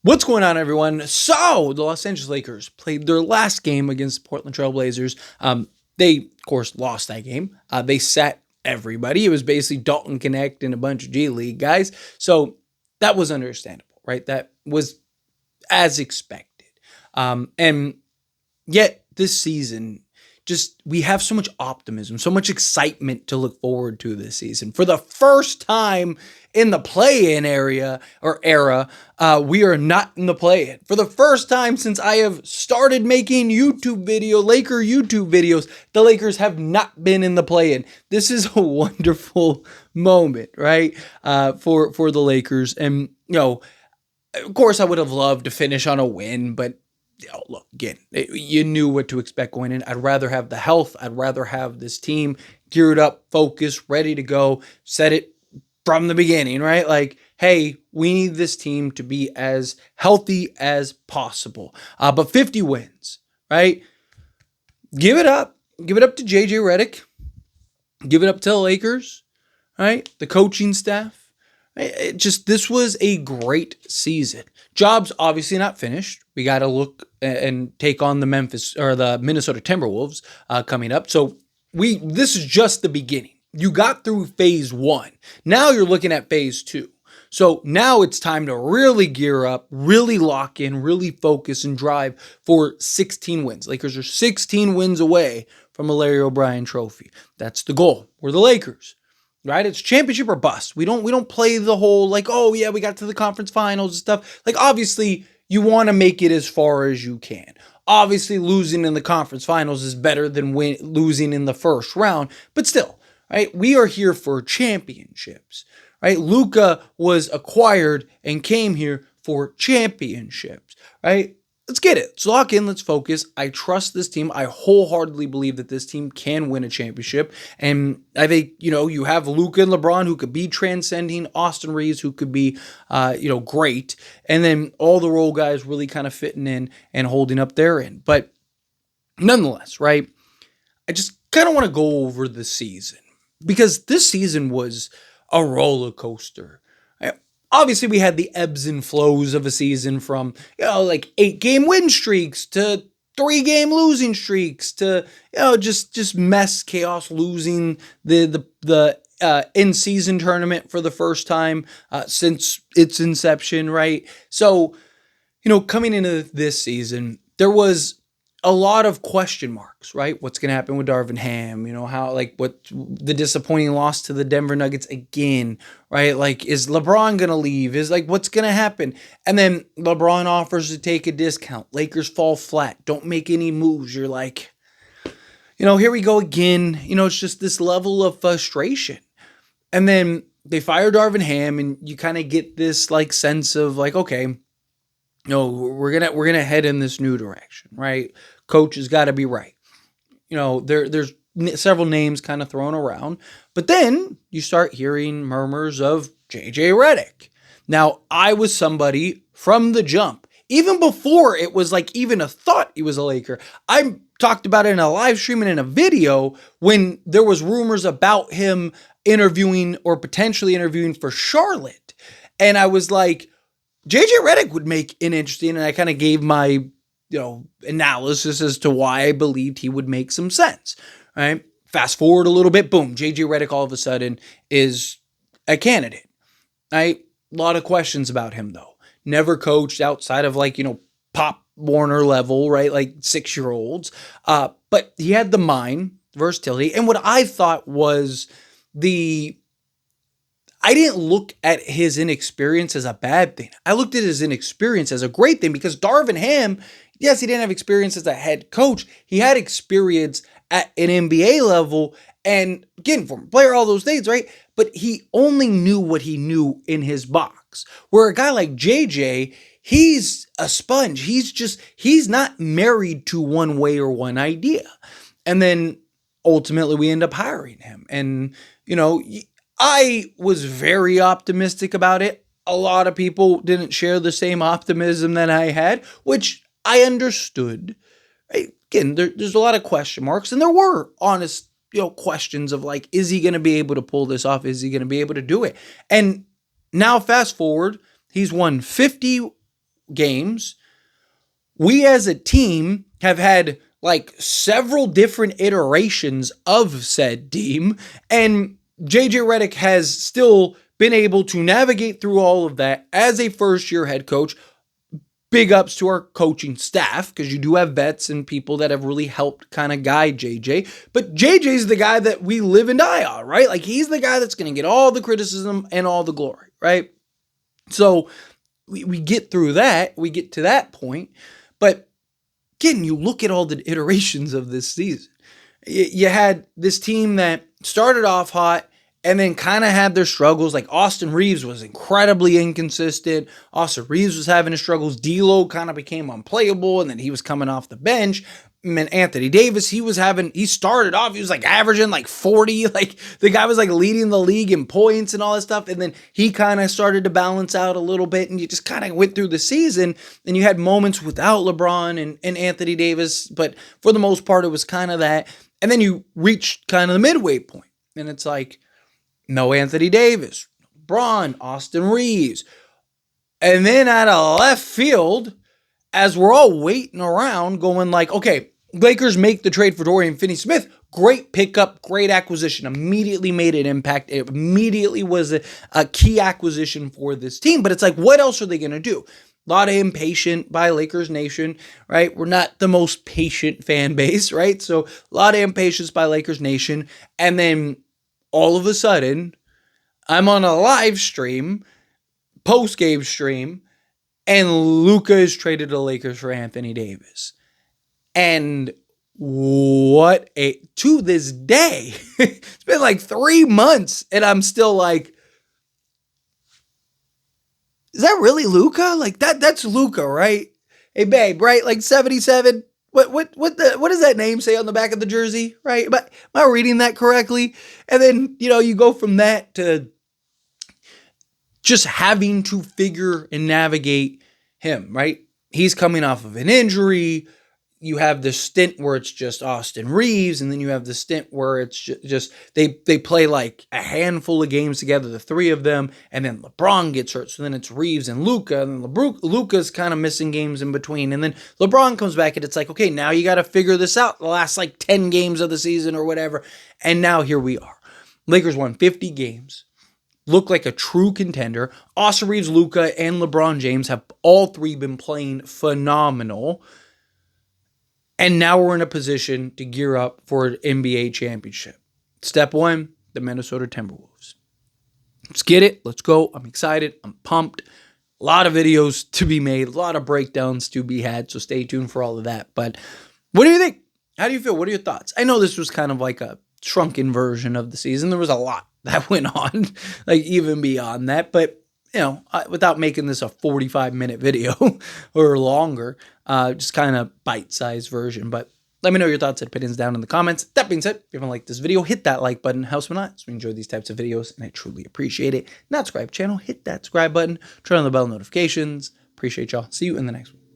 What's going on, everyone? So, the Los Angeles Lakers played their last game against the Portland Trail Blazers. They, of course, lost that game. They sat everybody. It was basically Dalton Connect and a bunch of G League guys. So, that was understandable, right? That was as expected. And yet, this season, we have so much optimism, so much excitement to look forward to this season. For the first time in the play-in era, we are not in the play-in. For the first time since I have started making Laker YouTube videos, the Lakers have not been in the play-in. This is a wonderful moment, right? For the Lakers. And, of course I would have loved to finish on a win, but look, again, you knew what to expect going in. I'd rather have the health. I'd rather have this team geared up, focused, ready to go. Said it from the beginning, right? Like, hey, we need this team to be as healthy as possible. But 50 wins, right? Give it up. Give it up to JJ Redick. Give it up to the Lakers, right? The coaching staff. This was a great season. Job's obviously not finished. We got to look and take on the Minnesota Timberwolves coming up. So this is just the beginning. You got through phase one. Now you're looking at phase two. So now it's time to really gear up, really lock in, really focus and drive for 16 wins. Lakers are 16 wins away from a Larry O'Brien trophy. That's the goal. We're the Lakers. Right? It's championship or bust. We don't play the whole like, oh yeah, we got to the conference finals and stuff. Like, obviously you want to make it as far as you can. Obviously losing in the conference finals is better than losing in the first round, but still, right? We are here for championships, right? Luka was acquired and came here for championships, right? Let's get it. Let's lock in. Let's focus. I trust this team. I wholeheartedly believe that this team can win a championship. And I think, you have Luka and LeBron who could be transcending, Austin Reeves who could be, great. And then all the role guys really kind of fitting in and holding up their end. But nonetheless, right, I just kind of want to go over the season because this season was a roller coaster. Obviously, we had the ebbs and flows of a season from, 8-game win streaks to 3-game losing streaks to, just mess, chaos, losing the in-season tournament for the first time since its inception, right? So, coming into this season, there was a lot of question marks, right? What's going to happen with Darvin Ham? What the disappointing loss to the Denver Nuggets again, right? Like, is LeBron going to leave? What's going to happen? And then LeBron offers to take a discount. Lakers fall flat. Don't make any moves. You're like, here we go again. It's just this level of frustration. And then they fire Darvin Ham and you kind of get this sense of okay, we're gonna head in this new direction, right? Coach has got to be right. There's several names kind of thrown around, but then you start hearing murmurs of JJ Redick. Now, I was somebody from the jump, even before it was even a thought he was a Laker. I talked about it in a live stream and in a video when there was rumors about him interviewing or potentially interviewing for Charlotte, and I was like, JJ Redick would make an interesting, and I kind of gave my, analysis as to why I believed he would make some sense, right? Fast forward a little bit, boom, JJ Redick all of a sudden is a candidate, right? A lot of questions about him, though. Never coached outside of Pop Warner level, right? 6-year-olds. But he had the mind, versatility, and what I thought was I didn't look at his inexperience as a bad thing. I looked at his inexperience as a great thing because Darvin Ham, yes, he didn't have experience as a head coach. He had experience at an NBA level and, again, former player, all those things, right? But he only knew what he knew in his box. Where a guy like JJ, he's a sponge. He's not married to one way or one idea. And then ultimately we end up hiring him. And, I was very optimistic about it. A lot of people didn't share the same optimism that I had, which I understood. Right? Again, there's a lot of question marks, and there were honest, questions of is he going to be able to pull this off? Is he going to be able to do it? And now fast forward, he's won 50 games, we as a team have had like several different iterations of said team, and JJ Redick has still been able to navigate through all of that as a first-year head coach. Big ups to our coaching staff, because you do have vets and people that have really helped kind of guide JJ. But JJ's the guy that we live and die on, right? Like, he's the guy that's going to get all the criticism and all the glory, right? So we get through that. We get to that point. But again, you look at all the iterations of this season. You had this team that started off hot and then kind of had their struggles. Like, Austin Reeves was incredibly inconsistent. Austin Reeves was having his struggles. D'Lo kind of became unplayable, and then he was coming off the bench. And Anthony Davis, he started off, he was like averaging like 40. Like, the guy was like leading the league in points and all that stuff. And then he kind of started to balance out a little bit, and you just kind of went through the season, and you had moments without LeBron and Anthony Davis. But for the most part, it was kind of that. And then you reached kind of the midway point, and it's like, no Anthony Davis, LeBron, Austin Reeves. And then out of left field, as we're all waiting around going like, okay, Lakers make the trade for Dorian Finney-Smith. Great pickup, great acquisition. Immediately made an impact. It immediately was a key acquisition for this team. But it's like, what else are they going to do? A lot of impatient by Lakers Nation, right? We're not the most patient fan base, right? So a lot of impatience by Lakers Nation. And then all of a sudden, I'm on a live stream, post-game stream, and Luka is traded to the Lakers for Anthony Davis. And to this day, it's been like 3 months, and I'm still like, is that really Luka? Like, that's Luka, right? Hey, babe, right? Like 77. What does that name say on the back of the jersey, right? Am I reading that correctly? And then, you go from that to just having to figure and navigate him, right? He's coming off of an injury. You have the stint where it's just Austin Reeves, and then you have the stint where it's just they play like a handful of games together, the three of them, and then LeBron gets hurt, so then it's Reeves and Luka, and then Luka's kind of missing games in between, and then LeBron comes back, and it's like, okay, now you got to figure this out, the last like 10 games of the season or whatever, and now here we are. Lakers won 50 games, look like a true contender. Austin Reeves, Luka, and LeBron James have all three been playing phenomenal. And now we're in a position to gear up for an NBA championship. Step one, the Minnesota Timberwolves. Let's get it. Let's go. I'm excited. I'm pumped. A lot of videos to be made. A lot of breakdowns to be had. So stay tuned for all of that. But what do you think? How do you feel? What are your thoughts? I know this was kind of like a shrunken version of the season. There was a lot that went on, like even beyond that. But without making this a 45-minute video or longer, just kind of bite-sized version. But let me know your thoughts and opinions down in the comments. That being said, if you haven't liked this video, hit that like button. Helps me a lot. So we enjoy these types of videos, and I truly appreciate it. Not subscribe channel, hit that subscribe button. Turn on the bell notifications. Appreciate y'all. See you in the next one.